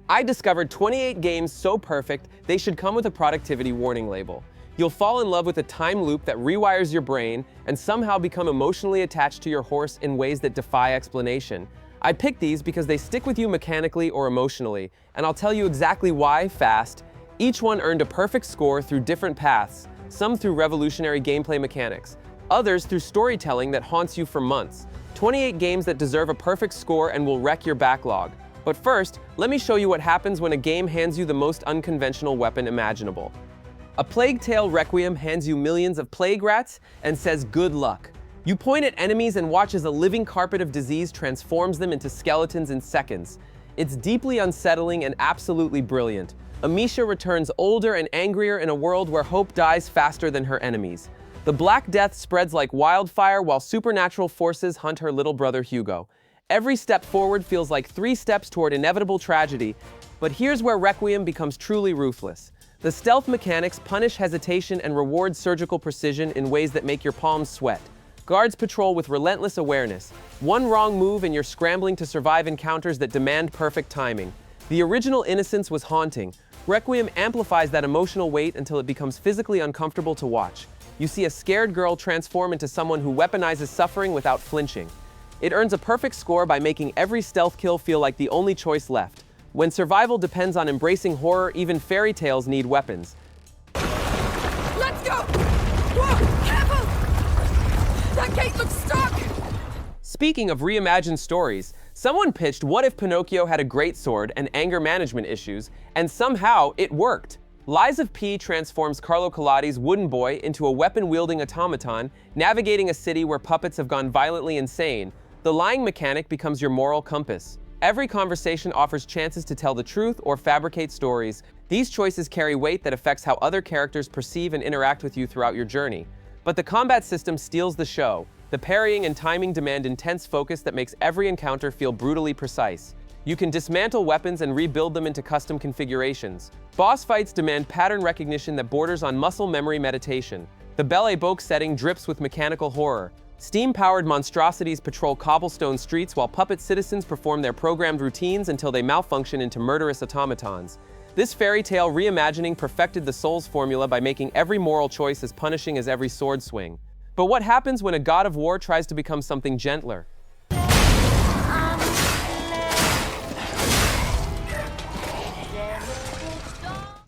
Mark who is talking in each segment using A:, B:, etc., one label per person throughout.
A: I discovered 28 games so perfect, they should come with a productivity warning label. You'll fall in love with a time loop that rewires your brain and somehow become emotionally attached to your horse in ways that defy explanation. I picked these because they stick with you mechanically or emotionally, and I'll tell you exactly why fast. Each one earned a perfect score through different paths, some through revolutionary gameplay mechanics, others through storytelling that haunts you for months. 28 games that deserve a perfect score and will wreck your backlog. But first, let me show you what happens when a game hands you the most unconventional weapon imaginable. A Plague Tale Requiem hands you millions of plague rats and says good luck. You point at enemies and watch as a living carpet of disease transforms them into skeletons in seconds. It's deeply unsettling and absolutely brilliant. Amisha returns older and angrier in a world where hope dies faster than her enemies. The Black Death spreads like wildfire while supernatural forces hunt her little brother Hugo. Every step forward feels like 3 steps toward inevitable tragedy, but here's where Requiem becomes truly ruthless. The stealth mechanics punish hesitation and reward surgical precision in ways that make your palms sweat. Guards patrol with relentless awareness. One wrong move and you're scrambling to survive encounters that demand perfect timing. The original innocence was haunting. Requiem amplifies that emotional weight until it becomes physically uncomfortable to watch. You see a scared girl transform into someone who weaponizes suffering without flinching. It earns a perfect score by making every stealth kill feel like the only choice left. When survival depends on embracing horror, even fairy tales need weapons.
B: Let's go! Whoa! Careful! That gate looks stuck!
A: Speaking of reimagined stories, someone pitched what if Pinocchio had a great sword and anger management issues, and somehow it worked. Lies of P transforms Carlo Collodi's wooden boy into a weapon-wielding automaton, navigating a city where puppets have gone violently insane. The lying mechanic becomes your moral compass. Every conversation offers chances to tell the truth or fabricate stories. These choices carry weight that affects how other characters perceive and interact with you throughout your journey. But the combat system steals the show. The parrying and timing demand intense focus that makes every encounter feel brutally precise. You can dismantle weapons and rebuild them into custom configurations. Boss fights demand pattern recognition that borders on muscle memory meditation. The Belle Époque setting drips with mechanical horror. Steam-powered monstrosities patrol cobblestone streets while puppet citizens perform their programmed routines until they malfunction into murderous automatons. This fairy tale reimagining perfected the Souls formula by making every moral choice as punishing as every sword swing. But what happens when a God of War tries to become something gentler?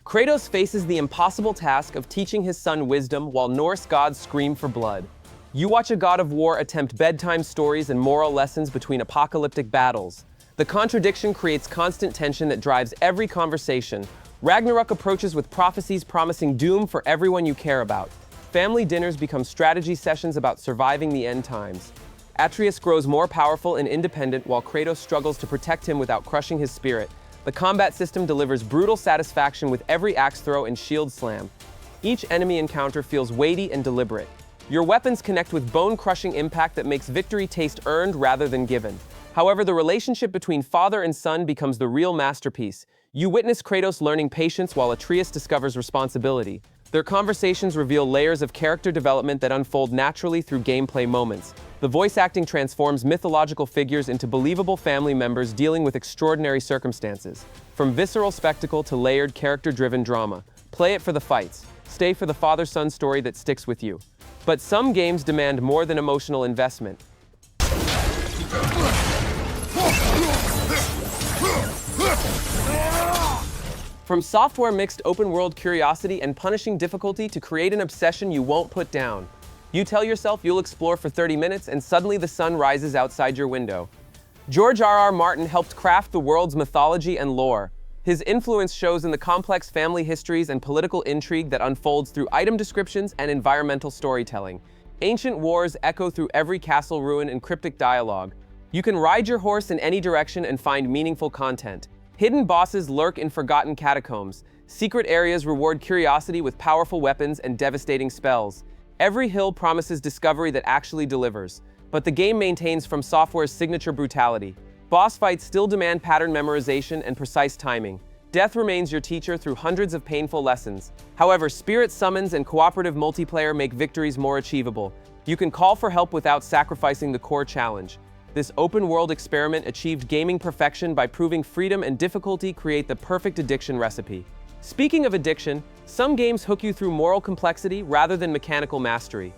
A: Kratos faces the impossible task of teaching his son wisdom while Norse gods scream for blood. You watch a God of War attempt bedtime stories and moral lessons between apocalyptic battles. The contradiction creates constant tension that drives every conversation. Ragnarök approaches with prophecies promising doom for everyone you care about. Family dinners become strategy sessions about surviving the end times. Atreus grows more powerful and independent while Kratos struggles to protect him without crushing his spirit. The combat system delivers brutal satisfaction with every axe throw and shield slam. Each enemy encounter feels weighty and deliberate. Your weapons connect with bone-crushing impact that makes victory taste earned rather than given. However, the relationship between father and son becomes the real masterpiece. You witness Kratos learning patience while Atreus discovers responsibility. Their conversations reveal layers of character development that unfold naturally through gameplay moments. The voice acting transforms mythological figures into believable family members dealing with extraordinary circumstances. From visceral spectacle to layered, character-driven drama. Play it for the fights. Stay for the father-son story that sticks with you. But some games demand more than emotional investment. From software-mixed open-world curiosity and punishing difficulty to create an obsession you won't put down. You tell yourself you'll explore for 30 minutes and suddenly the sun rises outside your window. George R.R. Martin helped craft the world's mythology and lore. His influence shows in the complex family histories and political intrigue that unfolds through item descriptions and environmental storytelling. Ancient wars echo through every castle ruin and cryptic dialogue. You can ride your horse in any direction and find meaningful content. Hidden bosses lurk in forgotten catacombs. Secret areas reward curiosity with powerful weapons and devastating spells. Every hill promises discovery that actually delivers. But the game maintains From Software's signature brutality. Boss fights still demand pattern memorization and precise timing. Death remains your teacher through hundreds of painful lessons. However, spirit summons and cooperative multiplayer make victories more achievable. You can call for help without sacrificing the core challenge. This open-world experiment achieved gaming perfection by proving freedom and difficulty create the perfect addiction recipe. Speaking of addiction, some games hook you through moral complexity rather than mechanical mastery.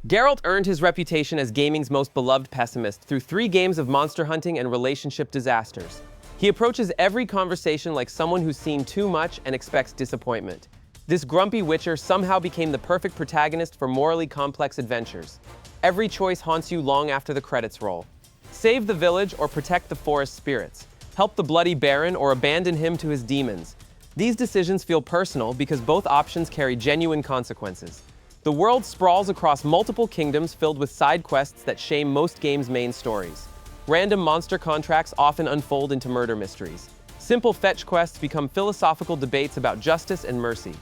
A: Geralt earned his reputation as gaming's most beloved pessimist through 3 games of monster hunting and relationship disasters. He approaches every conversation like someone who's seen too much and expects disappointment. This grumpy witcher somehow became the perfect protagonist for morally complex adventures. Every choice haunts you long after the credits roll. Save the village or protect the forest spirits. Help the bloody baron or abandon him to his demons. These decisions feel personal because both options carry genuine consequences. The world sprawls across multiple kingdoms filled with side quests that shame most games' main stories. Random monster contracts often unfold into murder mysteries. Simple fetch quests become philosophical debates about justice and mercy.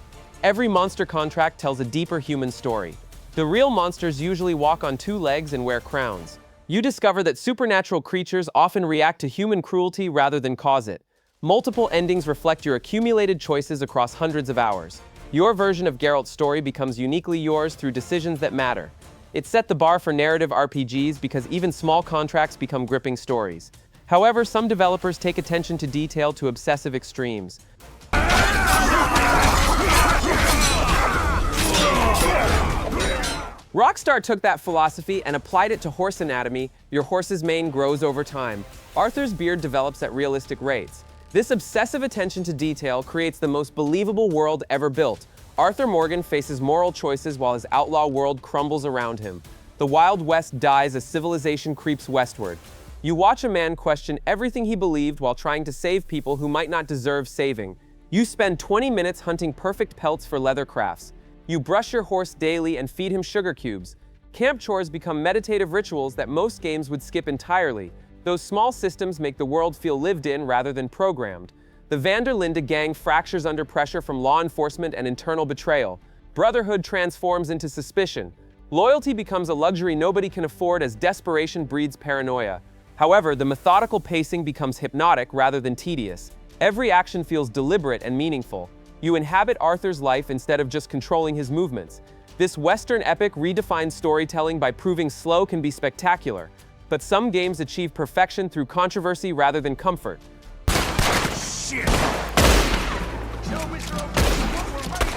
A: Every monster contract tells a deeper human story. The real monsters usually walk on 2 legs and wear crowns. You discover that supernatural creatures often react to human cruelty rather than cause it. Multiple endings reflect your accumulated choices across hundreds of hours. Your version of Geralt's story becomes uniquely yours through decisions that matter. It set the bar for narrative RPGs because even small contracts become gripping stories. However, some developers take attention to detail to obsessive extremes. Rockstar took that philosophy and applied it to horse anatomy. Your horse's mane grows over time. Arthur's beard develops at realistic rates. This obsessive attention to detail creates the most believable world ever built. Arthur Morgan faces moral choices while his outlaw world crumbles around him. The Wild West dies as civilization creeps westward. You watch a man question everything he believed while trying to save people who might not deserve saving. You spend 20 minutes hunting perfect pelts for leather crafts. You brush your horse daily and feed him sugar cubes. Camp chores become meditative rituals that most games would skip entirely. Those small systems make the world feel lived in rather than programmed. The Van der Linde gang fractures under pressure from law enforcement and internal betrayal. Brotherhood transforms into suspicion. Loyalty becomes a luxury nobody can afford as desperation breeds paranoia. However, the methodical pacing becomes hypnotic rather than tedious. Every action feels deliberate and meaningful. You inhabit Arthur's life instead of just controlling his movements. This Western epic redefines storytelling by proving slow can be spectacular. But some games achieve perfection through controversy rather than comfort.
C: Shit! Show Mr. O'Brien what we're waiting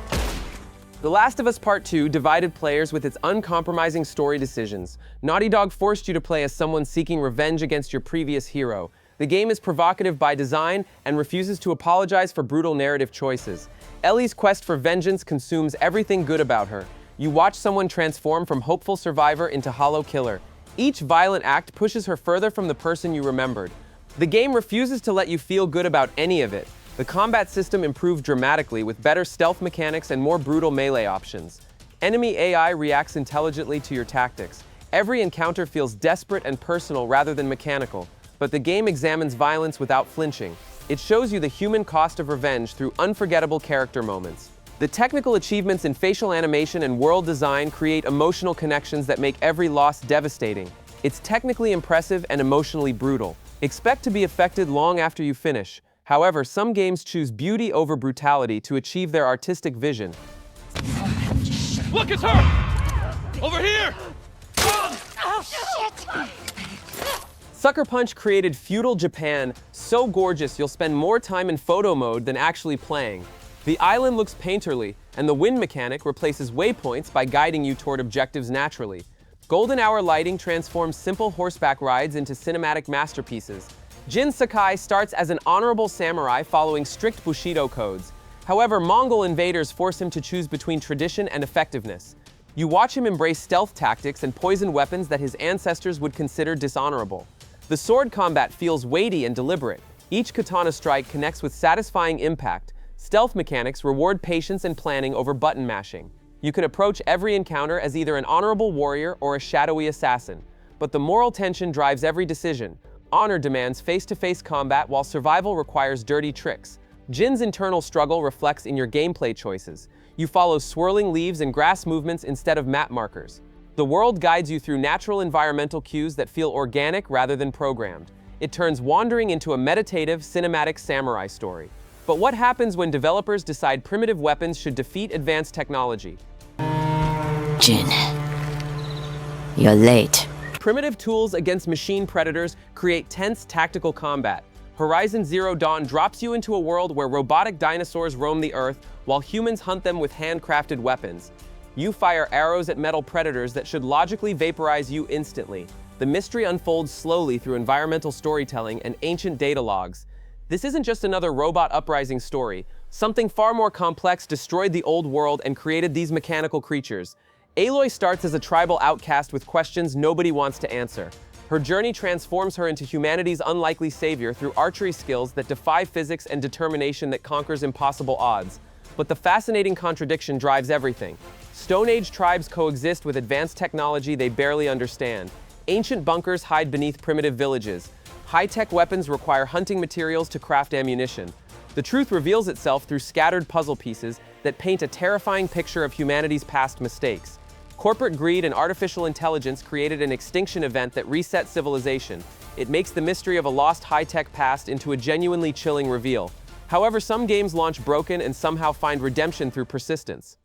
C: for.
A: The Last of Us Part 2 divided players with its uncompromising story decisions. Naughty Dog forced you to play as someone seeking revenge against your previous hero. The game is provocative by design and refuses to apologize for brutal narrative choices. Ellie's quest for vengeance consumes everything good about her. You watch someone transform from hopeful survivor into hollow killer. Each violent act pushes her further from the person you remembered. The game refuses to let you feel good about any of it. The combat system improved dramatically with better stealth mechanics and more brutal melee options. Enemy AI reacts intelligently to your tactics. Every encounter feels desperate and personal rather than mechanical. But the game examines violence without flinching. It shows you the human cost of revenge through unforgettable character moments. The technical achievements in facial animation and world design create emotional connections that make every loss devastating. It's technically impressive and emotionally brutal. Expect to be affected long after you finish. However, some games choose beauty over brutality to achieve their artistic vision.
C: Look, it's her! Over here!
B: Oh, shit!
A: Sucker Punch created feudal Japan so gorgeous you'll spend more time in photo mode than actually playing. The island looks painterly, and the wind mechanic replaces waypoints by guiding you toward objectives naturally. Golden Hour lighting transforms simple horseback rides into cinematic masterpieces. Jin Sakai starts as an honorable samurai following strict Bushido codes. However, Mongol invaders force him to choose between tradition and effectiveness. You watch him embrace stealth tactics and poison weapons that his ancestors would consider dishonorable. The sword combat feels weighty and deliberate. Each katana strike connects with satisfying impact. Stealth mechanics reward patience and planning over button mashing. You can approach every encounter as either an honorable warrior or a shadowy assassin. But the moral tension drives every decision. Honor demands face-to-face combat while survival requires dirty tricks. Jin's internal struggle reflects in your gameplay choices. You follow swirling leaves and grass movements instead of map markers. The world guides you through natural environmental cues that feel organic rather than programmed. It turns wandering into a meditative, cinematic samurai story. But what happens when developers decide primitive weapons should defeat advanced technology?
B: Jin, you're late.
A: Primitive tools against machine predators create tense tactical combat. Horizon Zero Dawn drops you into a world where robotic dinosaurs roam the earth while humans hunt them with handcrafted weapons. You fire arrows at metal predators that should logically vaporize you instantly. The mystery unfolds slowly through environmental storytelling and ancient data logs. This isn't just another robot uprising story. Something far more complex destroyed the old world and created these mechanical creatures. Aloy starts as a tribal outcast with questions nobody wants to answer. Her journey transforms her into humanity's unlikely savior through archery skills that defy physics and determination that conquers impossible odds. But the fascinating contradiction drives everything. Stone Age tribes coexist with advanced technology they barely understand. Ancient bunkers hide beneath primitive villages. High-tech weapons require hunting materials to craft ammunition. The truth reveals itself through scattered puzzle pieces that paint a terrifying picture of humanity's past mistakes. Corporate greed and artificial intelligence created an extinction event that reset civilization. It makes the mystery of a lost high-tech past into a genuinely chilling reveal. However, some games launch broken and somehow find redemption through persistence.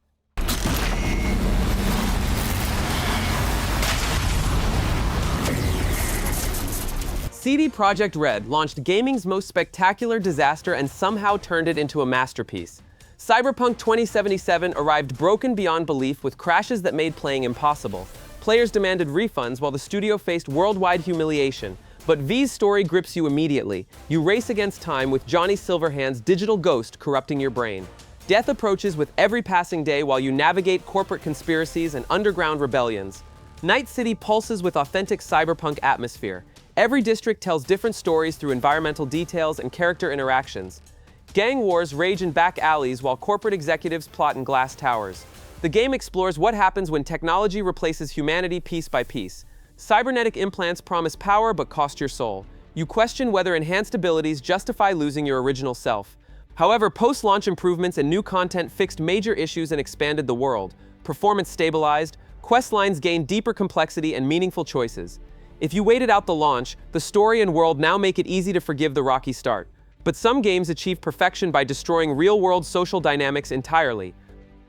A: CD Projekt Red launched gaming's most spectacular disaster and somehow turned it into a masterpiece. Cyberpunk 2077 arrived broken beyond belief with crashes that made playing impossible. Players demanded refunds while the studio faced worldwide humiliation. But V's story grips you immediately. You race against time with Johnny Silverhand's digital ghost corrupting your brain. Death approaches with every passing day while you navigate corporate conspiracies and underground rebellions. Night City pulses with authentic cyberpunk atmosphere. Every district tells different stories through environmental details and character interactions. Gang wars rage in back alleys while corporate executives plot in glass towers. The game explores what happens when technology replaces humanity piece by piece. Cybernetic implants promise power but cost your soul. You question whether enhanced abilities justify losing your original self. However, post-launch improvements and new content fixed major issues and expanded the world. Performance stabilized, quest lines gained deeper complexity and meaningful choices. If you waited out the launch, the story and world now make it easy to forgive the rocky start. But some games achieve perfection by destroying real-world social dynamics entirely.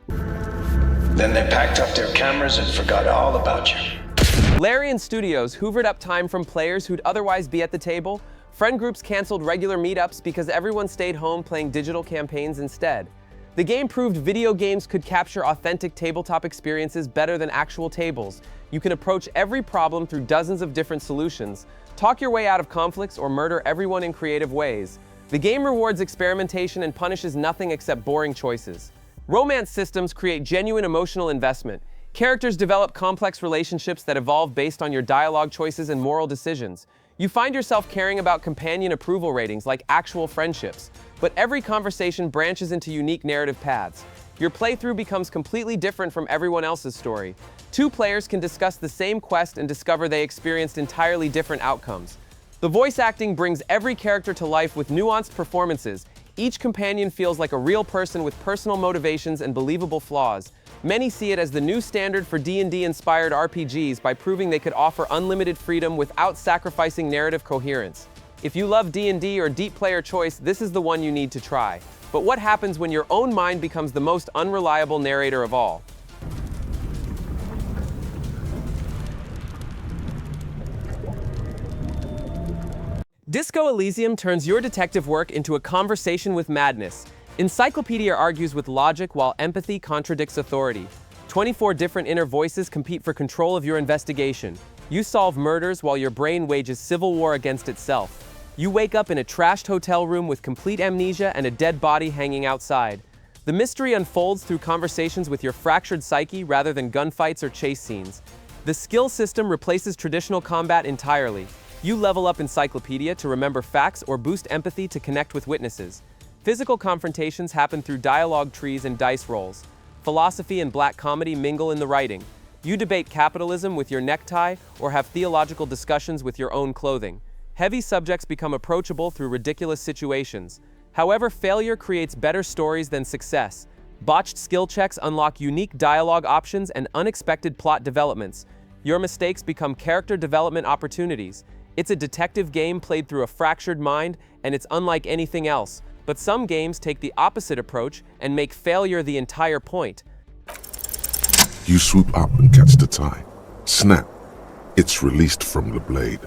D: Then they packed up their cameras and forgot all about you.
A: Larian Studios hoovered up time from players who'd otherwise be at the table. Friend groups canceled regular meetups because everyone stayed home playing digital campaigns instead. The game proved video games could capture authentic tabletop experiences better than actual tables. You can approach every problem through dozens of different solutions, talk your way out of conflicts, or murder everyone in creative ways. The game rewards experimentation and punishes nothing except boring choices. Romance systems create genuine emotional investment. Characters develop complex relationships that evolve based on your dialogue choices and moral decisions. You find yourself caring about companion approval ratings like actual friendships, but every conversation branches into unique narrative paths. Your playthrough becomes completely different from everyone else's story. Two players can discuss the same quest and discover they experienced entirely different outcomes. The voice acting brings every character to life with nuanced performances. Each companion feels like a real person with personal motivations and believable flaws. Many see it as the new standard for D&D-inspired RPGs by proving they could offer unlimited freedom without sacrificing narrative coherence. If you love D&D or deep player choice, this is the one you need to try. But what happens when your own mind becomes the most unreliable narrator of all? Disco Elysium turns your detective work into a conversation with madness. Encyclopedia argues with logic while empathy contradicts authority. 24 different inner voices compete for control of your investigation. You solve murders while your brain wages civil war against itself. You wake up in a trashed hotel room with complete amnesia and a dead body hanging outside. The mystery unfolds through conversations with your fractured psyche rather than gunfights or chase scenes. The skill system replaces traditional combat entirely. You level up Encyclopedia to remember facts or boost empathy to connect with witnesses. Physical confrontations happen through dialogue trees and dice rolls. Philosophy and black comedy mingle in the writing. You debate capitalism with your necktie or have theological discussions with your own clothing. Heavy subjects become approachable through ridiculous situations. However, failure creates better stories than success. Botched skill checks unlock unique dialogue options and unexpected plot developments. Your mistakes become character development opportunities. It's a detective game played through a fractured mind, and it's unlike anything else. But some games take the opposite approach and make failure the entire point.
E: You swoop up and catch the tie. Snap. It's released from the blade.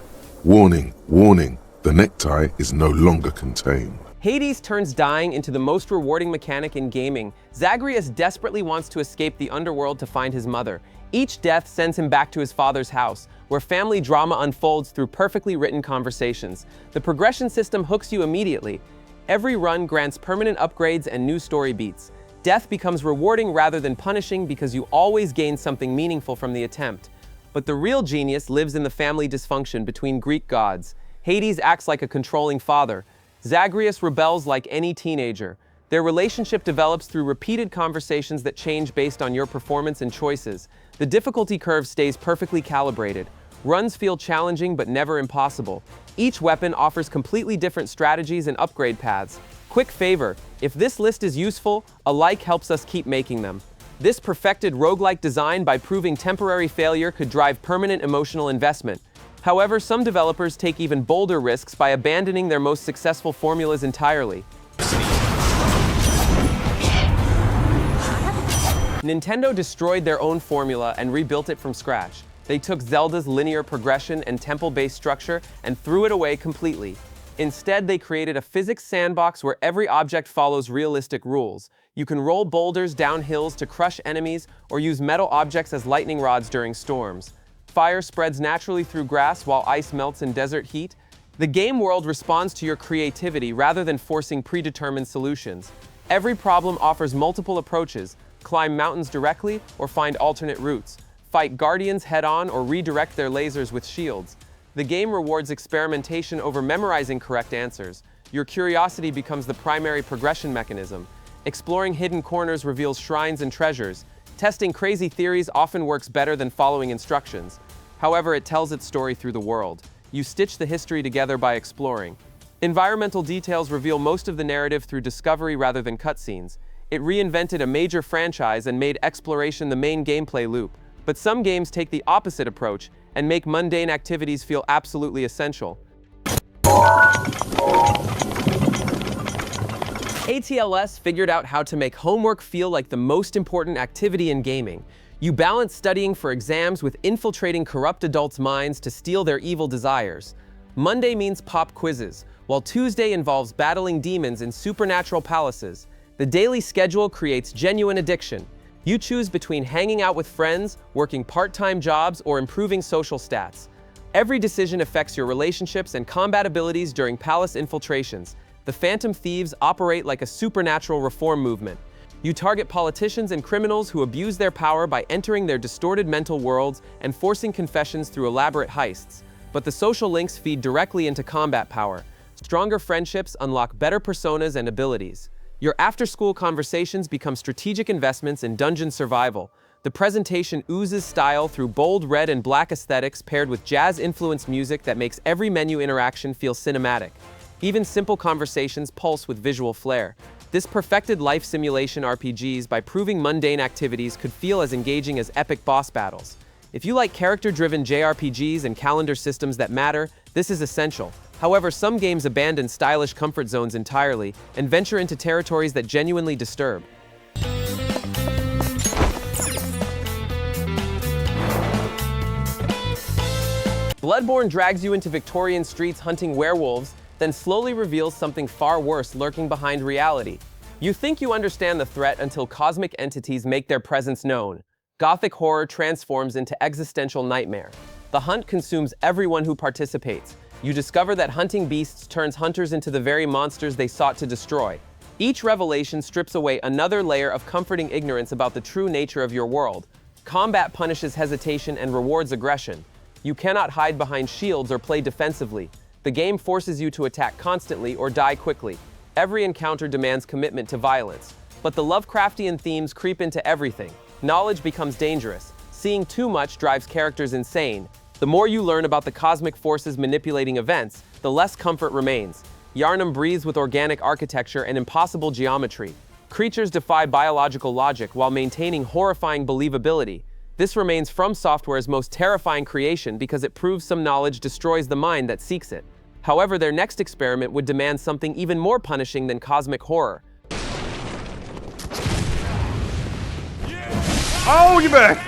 E: Warning, warning, the necktie is no longer contained.
A: Hades turns dying into the most rewarding mechanic in gaming. Zagreus desperately wants to escape the underworld to find his mother. Each death sends him back to his father's house, where family drama unfolds through perfectly written conversations. The progression system hooks you immediately. Every run grants permanent upgrades and new story beats. Death becomes rewarding rather than punishing because you always gain something meaningful from the attempt. But the real genius lives in the family dysfunction between Greek gods. Hades acts like a controlling father. Zagreus rebels like any teenager. Their relationship develops through repeated conversations that change based on your performance and choices. The difficulty curve stays perfectly calibrated. Runs feel challenging but never impossible. Each weapon offers completely different strategies and upgrade paths. Quick favor, if this list is useful, a like helps us keep making them. This perfected roguelike design by proving temporary failure could drive permanent emotional investment. However, some developers take even bolder risks by abandoning their most successful formulas entirely. Nintendo destroyed their own formula and rebuilt it from scratch. They took Zelda's linear progression and temple-based structure and threw it away completely. Instead, they created a physics sandbox where every object follows realistic rules. You can roll boulders down hills to crush enemies or use metal objects as lightning rods during storms. Fire spreads naturally through grass while ice melts in desert heat. The game world responds to your creativity rather than forcing predetermined solutions. Every problem offers multiple approaches: climb mountains directly or find alternate routes, fight guardians head-on or redirect their lasers with shields. The game rewards experimentation over memorizing correct answers. Your curiosity becomes the primary progression mechanism. Exploring hidden corners reveals shrines and treasures. Testing crazy theories often works better than following instructions. However, it tells its story through the world. You stitch the history together by exploring. Environmental details reveal most of the narrative through discovery rather than cutscenes. It reinvented a major franchise and made exploration the main gameplay loop. But some games take the opposite approach and make mundane activities feel absolutely essential. ATLS figured out how to make homework feel like the most important activity in gaming. You balance studying for exams with infiltrating corrupt adults' minds to steal their evil desires. Monday means pop quizzes, while Tuesday involves battling demons in supernatural palaces. The daily schedule creates genuine addiction. You choose between hanging out with friends, working part-time jobs, or improving social stats. Every decision affects your relationships and combat abilities during palace infiltrations. The Phantom Thieves operate like a supernatural reform movement. You target politicians and criminals who abuse their power by entering their distorted mental worlds and forcing confessions through elaborate heists. But the social links feed directly into combat power. Stronger friendships unlock better personas and abilities. Your after-school conversations become strategic investments in dungeon survival. The presentation oozes style through bold red and black aesthetics paired with jazz-influenced music that makes every menu interaction feel cinematic. Even simple conversations pulse with visual flair. This perfected life simulation RPGs by proving mundane activities could feel as engaging as epic boss battles. If you like character-driven JRPGs and calendar systems that matter, this is essential. However, some games abandon stylish comfort zones entirely and venture into territories that genuinely disturb. Bloodborne drags you into Victorian streets hunting werewolves, then slowly reveals something far worse lurking behind reality. You think you understand the threat until cosmic entities make their presence known. Gothic horror transforms into existential nightmare. The hunt consumes everyone who participates. You discover that hunting beasts turns hunters into the very monsters they sought to destroy. Each revelation strips away another layer of comforting ignorance about the true nature of your world. Combat punishes hesitation and rewards aggression. You cannot hide behind shields or play defensively. The game forces you to attack constantly or die quickly. Every encounter demands commitment to violence. But the Lovecraftian themes creep into everything. Knowledge becomes dangerous. Seeing too much drives characters insane. The more you learn about the cosmic forces manipulating events, the less comfort remains. Yharnam breathes with organic architecture and impossible geometry. Creatures defy biological logic while maintaining horrifying believability. This remains From Software's most terrifying creation because it proves some knowledge destroys the mind that seeks it. However, their next experiment would demand something even more punishing than cosmic horror.
C: Oh, you back!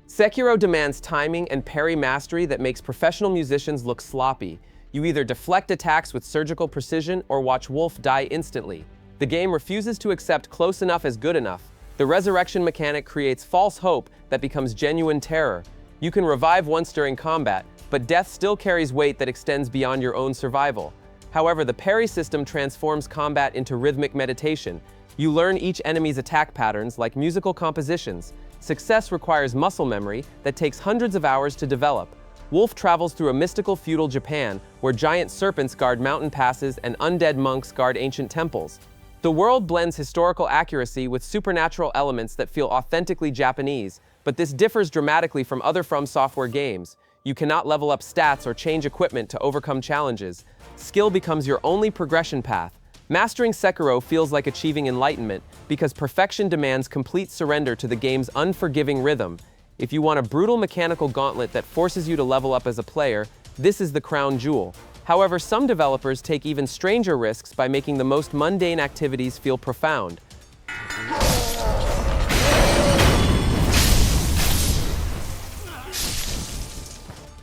A: Sekiro demands timing and parry mastery that makes professional musicians look sloppy. You either deflect attacks with surgical precision or watch Wolf die instantly. The game refuses to accept close enough as good enough. The resurrection mechanic creates false hope that becomes genuine terror. You can revive once during combat, but death still carries weight that extends beyond your own survival. However, the parry system transforms combat into rhythmic meditation. You learn each enemy's attack patterns like musical compositions. Success requires muscle memory that takes hundreds of hours to develop. Wolf travels through a mystical feudal Japan where giant serpents guard mountain passes and undead monks guard ancient temples. The world blends historical accuracy with supernatural elements that feel authentically Japanese, but this differs dramatically from other From Software games. You cannot level up stats or change equipment to overcome challenges. Skill becomes your only progression path. Mastering Sekiro feels like achieving enlightenment because perfection demands complete surrender to the game's unforgiving rhythm. If you want a brutal mechanical gauntlet that forces you to level up as a player, this is the crown jewel. However, some developers take even stranger risks by making the most mundane activities feel profound.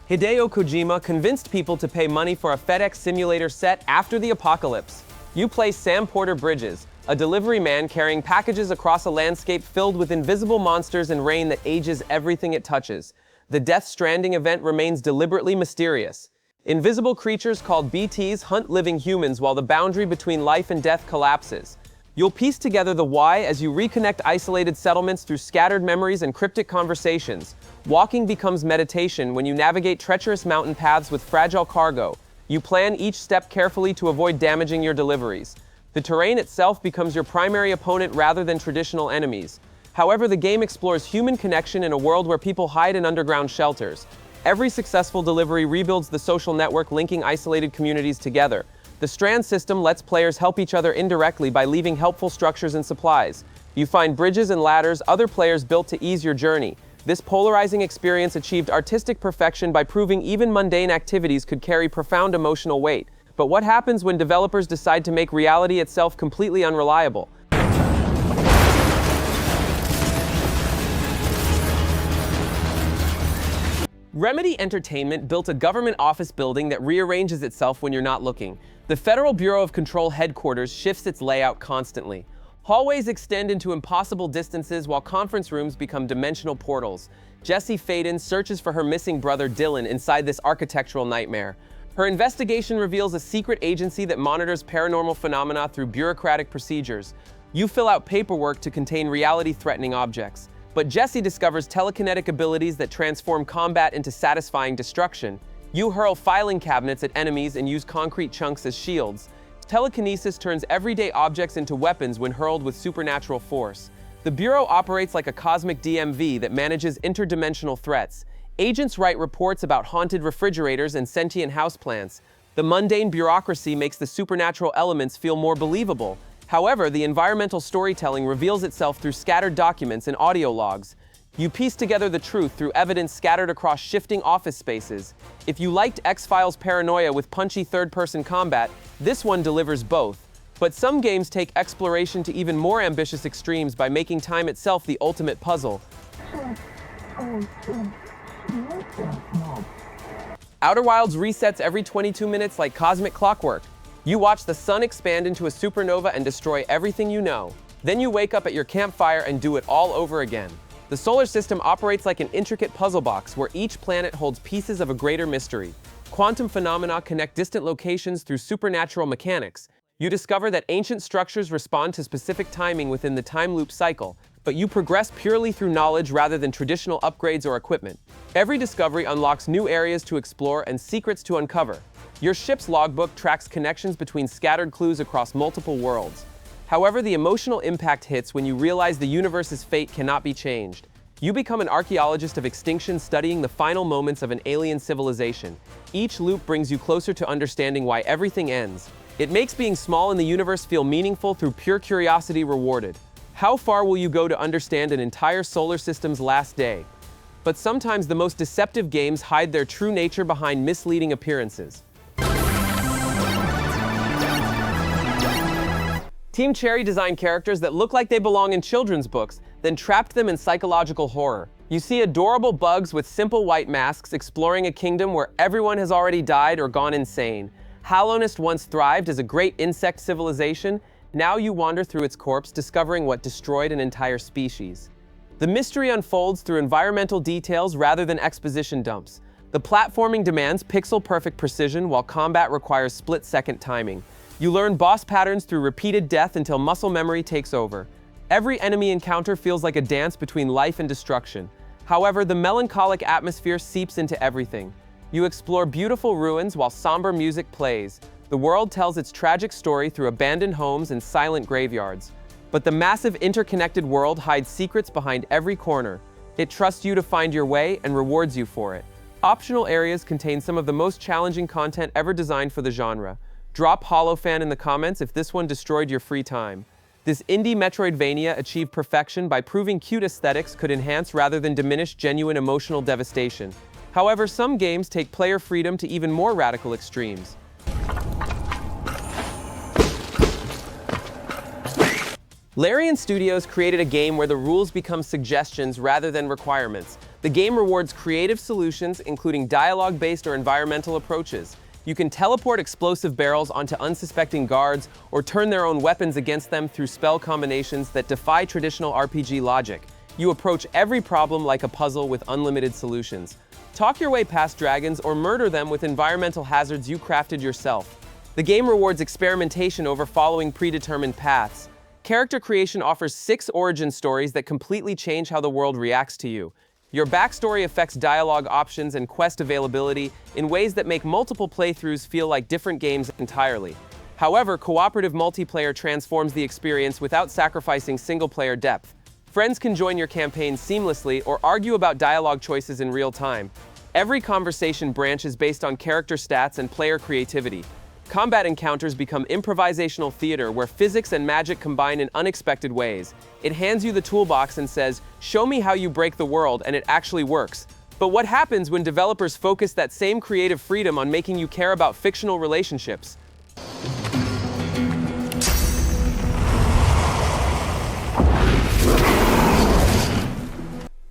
A: Hideo Kojima convinced people to pay money for a FedEx simulator set after the apocalypse. You play Sam Porter Bridges, a delivery man carrying packages across a landscape filled with invisible monsters and rain that ages everything it touches. The Death Stranding event remains deliberately mysterious. Invisible creatures called BTs hunt living humans while the boundary between life and death collapses. You'll piece together the why as you reconnect isolated settlements through scattered memories and cryptic conversations. Walking becomes meditation when you navigate treacherous mountain paths with fragile cargo. You plan each step carefully to avoid damaging your deliveries. The terrain itself becomes your primary opponent rather than traditional enemies. However, the game explores human connection in a world where people hide in underground shelters. Every successful delivery rebuilds the social network linking isolated communities together. The Strand system lets players help each other indirectly by leaving helpful structures and supplies. You find bridges and ladders other players built to ease your journey. This polarizing experience achieved artistic perfection by proving even mundane activities could carry profound emotional weight. But what happens when developers decide to make reality itself completely unreliable? Remedy Entertainment built a government office building that rearranges itself when you're not looking. The Federal Bureau of Control headquarters shifts its layout constantly. Hallways extend into impossible distances while conference rooms become dimensional portals. Jesse Faden searches for her missing brother Dylan inside this architectural nightmare. Her investigation reveals a secret agency that monitors paranormal phenomena through bureaucratic procedures. You fill out paperwork to contain reality-threatening objects. But Jesse discovers telekinetic abilities that transform combat into satisfying destruction. You hurl filing cabinets at enemies and use concrete chunks as shields. Telekinesis turns everyday objects into weapons when hurled with supernatural force. The Bureau operates like a cosmic DMV that manages interdimensional threats. Agents write reports about haunted refrigerators and sentient houseplants. The mundane bureaucracy makes the supernatural elements feel more believable. However, the environmental storytelling reveals itself through scattered documents and audio logs. You piece together the truth through evidence scattered across shifting office spaces. If you liked X-Files paranoia with punchy third-person combat, this one delivers both. But some games take exploration to even more ambitious extremes by making time itself the ultimate puzzle. Outer Wilds resets every 22 minutes like cosmic clockwork. You watch the sun expand into a supernova and destroy everything you know. Then you wake up at your campfire and do it all over again. The solar system operates like an intricate puzzle box where each planet holds pieces of a greater mystery. Quantum phenomena connect distant locations through supernatural mechanics. You discover that ancient structures respond to specific timing within the time loop cycle, but you progress purely through knowledge rather than traditional upgrades or equipment. Every discovery unlocks new areas to explore and secrets to uncover. Your ship's logbook tracks connections between scattered clues across multiple worlds. However, the emotional impact hits when you realize the universe's fate cannot be changed. You become an archaeologist of extinction studying the final moments of an alien civilization. Each loop brings you closer to understanding why everything ends. It makes being small in the universe feel meaningful through pure curiosity rewarded. How far will you go to understand an entire solar system's last day? But sometimes the most deceptive games hide their true nature behind misleading appearances. Team Cherry designed characters that look like they belong in children's books, then trapped them in psychological horror. You see adorable bugs with simple white masks exploring a kingdom where everyone has already died or gone insane. Hallownest once thrived as a great insect civilization. Now you wander through its corpse, discovering what destroyed an entire species. The mystery unfolds through environmental details rather than exposition dumps. The platforming demands pixel-perfect precision, while combat requires split-second timing. You learn boss patterns through repeated death until muscle memory takes over. Every enemy encounter feels like a dance between life and destruction. However, the melancholic atmosphere seeps into everything. You explore beautiful ruins while somber music plays. The world tells its tragic story through abandoned homes and silent graveyards. But the massive interconnected world hides secrets behind every corner. It trusts you to find your way and rewards you for it. Optional areas contain some of the most challenging content ever designed for the genre. Drop HoloFan in the comments if this one destroyed your free time. This indie Metroidvania achieved perfection by proving cute aesthetics could enhance rather than diminish genuine emotional devastation. However, some games take player freedom to even more radical extremes. Larian Studios created a game where the rules become suggestions rather than requirements. The game rewards creative solutions, including dialogue-based or environmental approaches. You can teleport explosive barrels onto unsuspecting guards or turn their own weapons against them through spell combinations that defy traditional RPG logic. You approach every problem like a puzzle with unlimited solutions. Talk your way past dragons or murder them with environmental hazards you crafted yourself. The game rewards experimentation over following predetermined paths. Character creation offers 6 origin stories that completely change how the world reacts to you. Your backstory affects dialogue options and quest availability in ways that make multiple playthroughs feel like different games entirely. However, cooperative multiplayer transforms the experience without sacrificing single-player depth. Friends can join your campaign seamlessly or argue about dialogue choices in real time. Every conversation branch is based on character stats and player creativity. Combat encounters become improvisational theater where physics and magic combine in unexpected ways. It hands you the toolbox and says, "Show me how you break the world," and it actually works. But what happens when developers focus that same creative freedom on making you care about fictional relationships?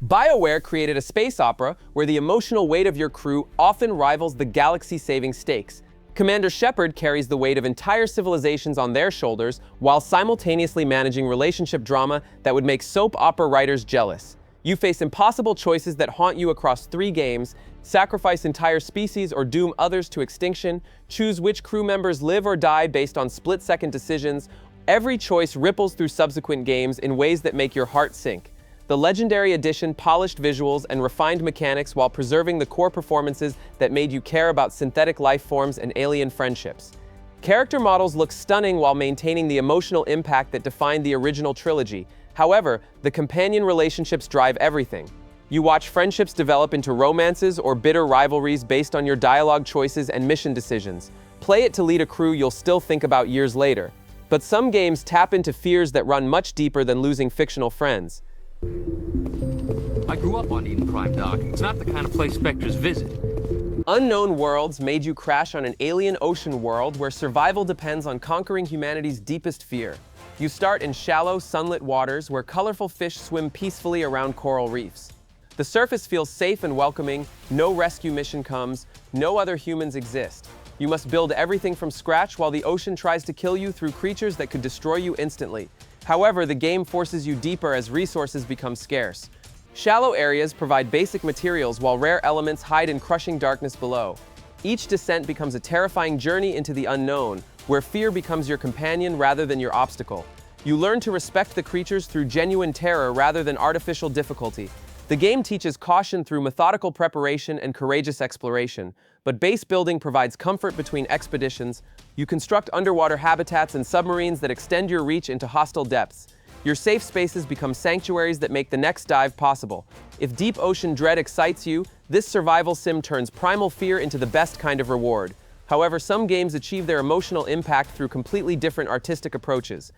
A: BioWare created a space opera where the emotional weight of your crew often rivals the galaxy-saving stakes. Commander Shepard carries the weight of entire civilizations on their shoulders while simultaneously managing relationship drama that would make soap opera writers jealous. You face impossible choices that haunt you across 3 games, sacrifice entire species or doom others to extinction, choose which crew members live or die based on split-second decisions. Every choice ripples through subsequent games in ways that make your heart sink. The Legendary Edition polished visuals and refined mechanics while preserving the core performances that made you care about synthetic life forms and alien friendships. Character models look stunning while maintaining the emotional impact that defined the original trilogy. However, the companion relationships drive everything. You watch friendships develop into romances or bitter rivalries based on your dialogue choices and mission decisions. Play it to lead a crew you'll still think about years later. But some games tap into fears that run much deeper than losing fictional friends.
C: I grew up on Eden Prime, Doc. It's not the kind of place specters visit.
A: Unknown Worlds made you crash on an alien ocean world where survival depends on conquering humanity's deepest fear. You start in shallow, sunlit waters where colorful fish swim peacefully around coral reefs. The surface feels safe and welcoming, no rescue mission comes, no other humans exist. You must build everything from scratch while the ocean tries to kill you through creatures that could destroy you instantly. However, the game forces you deeper as resources become scarce. Shallow areas provide basic materials while rare elements hide in crushing darkness below. Each descent becomes a terrifying journey into the unknown, where fear becomes your companion rather than your obstacle. You learn to respect the creatures through genuine terror rather than artificial difficulty. The game teaches caution through methodical preparation and courageous exploration, but base building provides comfort between expeditions. You construct underwater habitats and submarines that extend your reach into hostile depths. Your safe spaces become sanctuaries that make the next dive possible. If deep ocean dread excites you, this survival sim turns primal fear into the best kind of reward. However, some games achieve their emotional impact through completely different artistic approaches.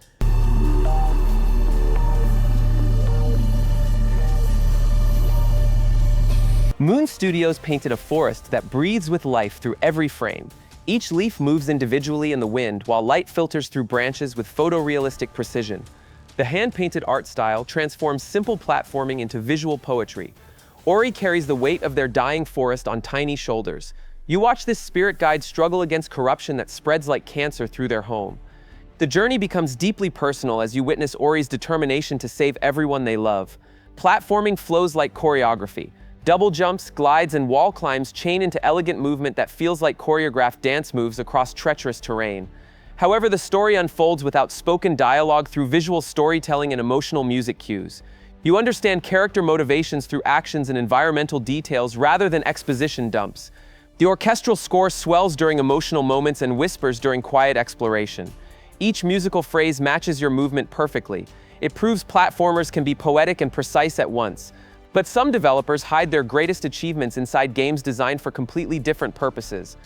A: Moon Studios painted a forest that breathes with life through every frame. Each leaf moves individually in the wind, while light filters through branches with photorealistic precision. The hand-painted art style transforms simple platforming into visual poetry. Ori carries the weight of their dying forest on tiny shoulders. You watch this spirit guide struggle against corruption that spreads like cancer through their home. The journey becomes deeply personal as you witness Ori's determination to save everyone they love. Platforming flows like choreography. Double jumps, glides, and wall climbs chain into elegant movement that feels like choreographed dance moves across treacherous terrain. However, the story unfolds without spoken dialogue through visual storytelling and emotional music cues. You understand character motivations through actions and environmental details rather than exposition dumps. The orchestral score swells during emotional moments and whispers during quiet exploration. Each musical phrase matches your movement perfectly. It proves platformers can be poetic and precise at once. But some developers hide their greatest achievements inside games designed for completely different purposes.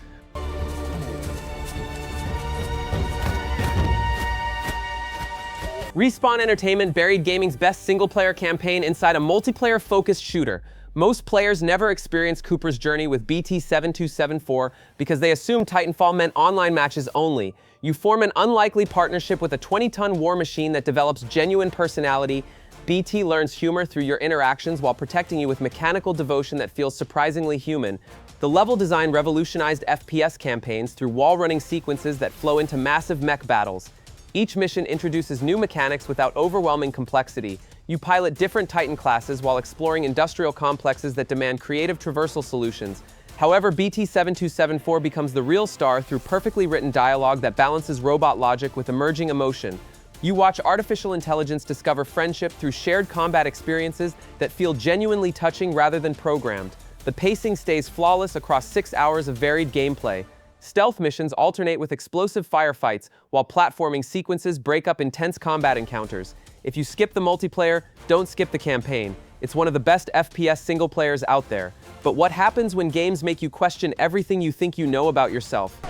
A: Respawn Entertainment buried gaming's best single-player campaign inside a multiplayer-focused shooter. Most players never experienced Cooper's journey with BT-7274 because they assumed Titanfall meant online matches only. You form an unlikely partnership with a 20-ton war machine that develops genuine personality. BT learns humor through your interactions while protecting you with mechanical devotion that feels surprisingly human. The level design revolutionized FPS campaigns through wall-running sequences that flow into massive mech battles. Each mission introduces new mechanics without overwhelming complexity. You pilot different Titan classes while exploring industrial complexes that demand creative traversal solutions. However, BT-7274 becomes the real star through perfectly written dialogue that balances robot logic with emerging emotion. You watch artificial intelligence discover friendship through shared combat experiences that feel genuinely touching rather than programmed. The pacing stays flawless across 6 hours of varied gameplay. Stealth missions alternate with explosive firefights, while platforming sequences break up intense combat encounters. If you skip the multiplayer, don't skip the campaign. It's one of the best FPS single players out there. But what happens when games make you question everything you think you know about yourself?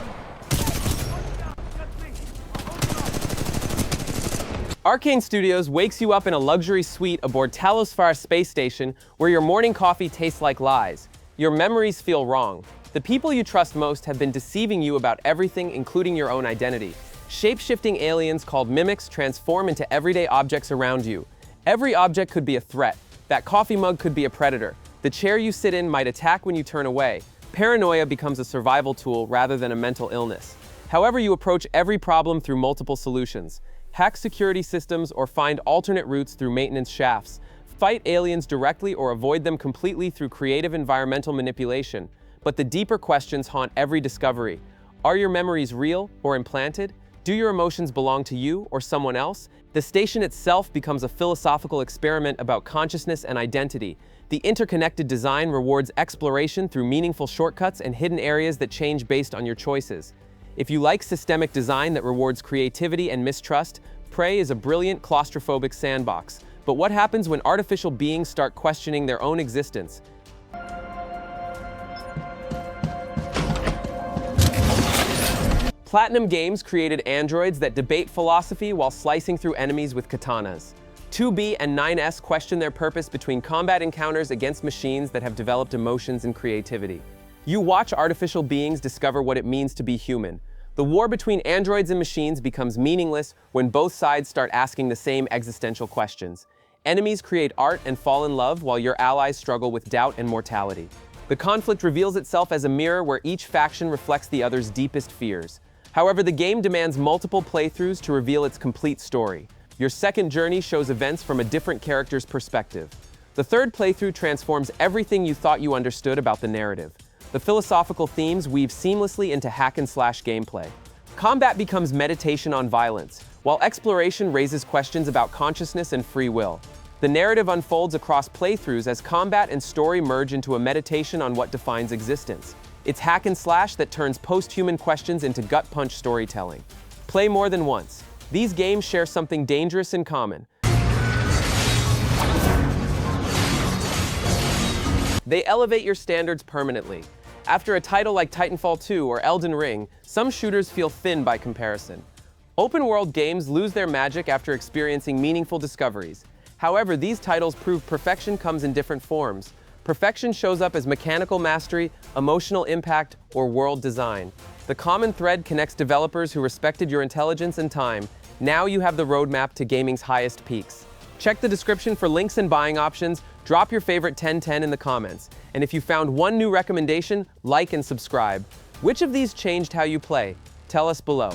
A: Arcane Studios wakes you up in a luxury suite aboard Talos Far space station where your morning coffee tastes like lies. Your memories feel wrong. The people you trust most have been deceiving you about everything, including your own identity. Shape-shifting aliens called mimics transform into everyday objects around you. Every object could be a threat. That coffee mug could be a predator. The chair you sit in might attack when you turn away. Paranoia becomes a survival tool rather than a mental illness. However, you approach every problem through multiple solutions. Hack security systems or find alternate routes through maintenance shafts. Fight aliens directly or avoid them completely through creative environmental manipulation. But the deeper questions haunt every discovery. Are your memories real or implanted? Do your emotions belong to you or someone else? The station itself becomes a philosophical experiment about consciousness and identity. The interconnected design rewards exploration through meaningful shortcuts and hidden areas that change based on your choices. If you like systemic design that rewards creativity and mistrust, Prey is a brilliant claustrophobic sandbox. But what happens when artificial beings start questioning their own existence? Platinum Games created androids that debate philosophy while slicing through enemies with katanas. 2B and 9S question their purpose between combat encounters against machines that have developed emotions and creativity. You watch artificial beings discover what it means to be human. The war between androids and machines becomes meaningless when both sides start asking the same existential questions. Enemies create art and fall in love while your allies struggle with doubt and mortality. The conflict reveals itself as a mirror where each faction reflects the other's deepest fears. However, the game demands multiple playthroughs to reveal its complete story. Your second journey shows events from a different character's perspective. The third playthrough transforms everything you thought you understood about the narrative. The philosophical themes weave seamlessly into hack-and-slash gameplay. Combat becomes meditation on violence, while exploration raises questions about consciousness and free will. The narrative unfolds across playthroughs as combat and story merge into a meditation on what defines existence. It's hack-and-slash that turns post-human questions into gut-punch storytelling. Play more than once. These games share something dangerous in common. They elevate your standards permanently. After a title like Titanfall 2 or Elden Ring, some shooters feel thin by comparison. Open-world games lose their magic after experiencing meaningful discoveries. However, these titles prove perfection comes in different forms. Perfection shows up as mechanical mastery, emotional impact, or world design. The common thread connects developers who respected your intelligence and time. Now you have the roadmap to gaming's highest peaks. Check the description for links and buying options. Drop your favorite 10/10 in the comments. And if you found one new recommendation, like and subscribe. Which of these changed how you play? Tell us below.